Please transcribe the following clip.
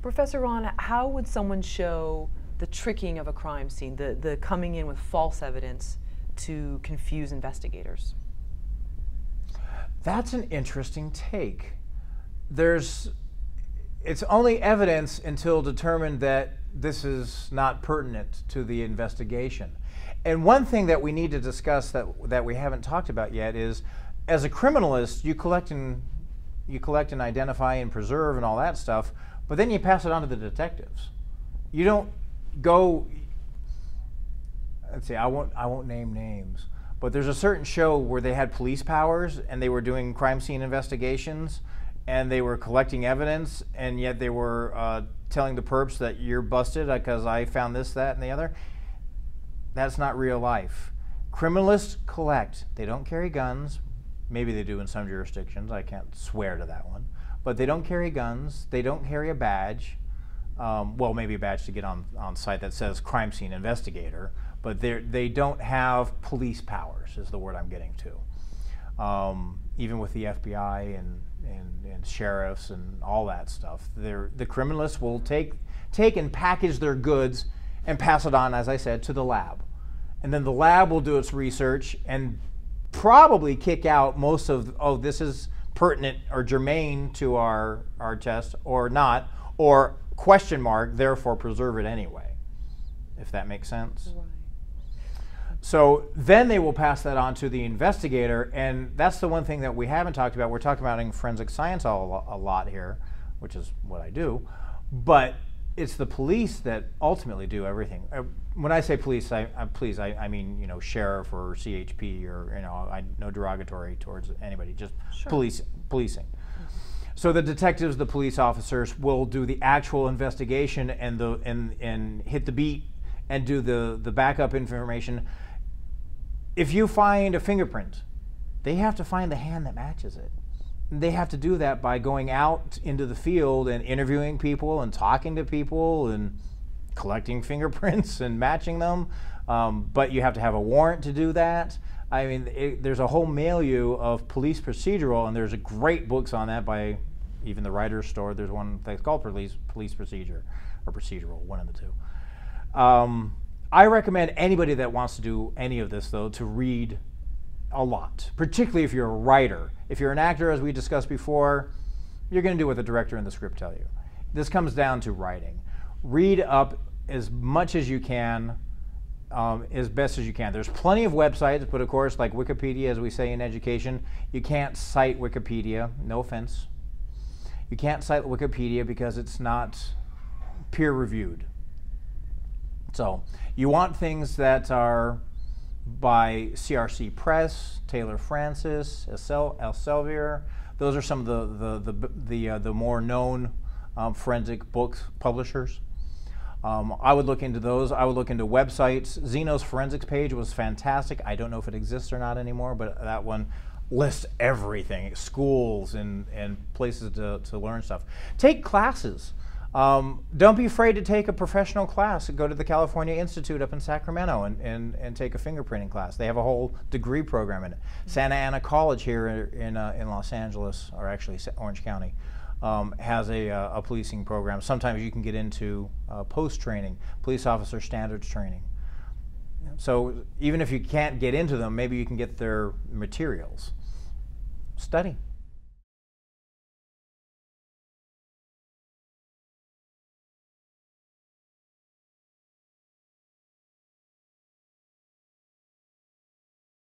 Professor Ron, how would someone show the tricking of a crime scene, the coming in with false evidence to confuse investigators? That's an interesting take. It's only evidence until determined that this is not pertinent to the investigation. And one thing that we need to discuss that we haven't talked about yet is, as a criminalist, you collect and identify and preserve and all that stuff, but then you pass it on to the detectives. You don't go, let's see, I won't name names, but there's a certain show where they had police powers and they were doing crime scene investigations and they were collecting evidence, and yet they were telling the perps that you're busted because I found this, that, and the other. That's not real life. Criminalists collect. They don't carry guns. Maybe they do in some jurisdictions. I can't swear to that one. But they don't carry guns. They don't carry a badge. Well, maybe a badge to get on site that says crime scene investigator. But they don't have police powers, is the word I'm getting to. Even with the FBI and sheriffs and all that stuff, the criminalists will take and package their goods and pass it on, as I said, to the lab. And then the lab will do its research and probably kick out most of, oh, this is pertinent or germane to our test, or not, or question mark, therefore preserve it anyway, if that makes sense. Right. So then they will pass that on to the investigator, and that's the one thing that we haven't talked about. We're talking about in forensic science a lot here, which is what I do, but it's the police that ultimately do everything. When I say police, I mean, you know, sheriff or CHP, or, you know, no derogatory towards anybody, just sure. Policing. Mm-hmm. So the detectives, the police officers will do the actual investigation and hit the beat and do the backup information. If you find a fingerprint, they have to find the hand that matches it. They have to do that by going out into the field and interviewing people and talking to people and collecting fingerprints and matching them. But you have to have a warrant to do that. I mean, there's a whole milieu of police procedural, and there's great books on that by even the Writer's Store. There's one that's called Police Procedure, or Procedural, one of the two. I recommend anybody that wants to do any of this, though, to read a lot, particularly if you're a writer. If you're an actor, as we discussed before, you're going to do what the director and the script tell you. This comes down to writing. Read up as much as you can, as best as you can. There's plenty of websites, but of course, like Wikipedia, as we say in education, you can't cite Wikipedia. No offense. You can't cite Wikipedia because it's not peer-reviewed. So you want things that are by CRC Press, Taylor Francis, Elsevier. Those are some of the more known forensic books publishers. I would look into those. I would look into websites. Zeno's forensics page was fantastic. I don't know if it exists or not anymore, but that one lists everything, schools and places to learn stuff. Take classes. Don't be afraid to take a professional class. Go to the California Institute up in Sacramento and take a fingerprinting class. They have a whole degree program in it. Santa Ana College here in Los Angeles, or actually Orange County, has a policing program. Sometimes you can get into post-training, police officer standards training. So even if you can't get into them, maybe you can get their materials. Study.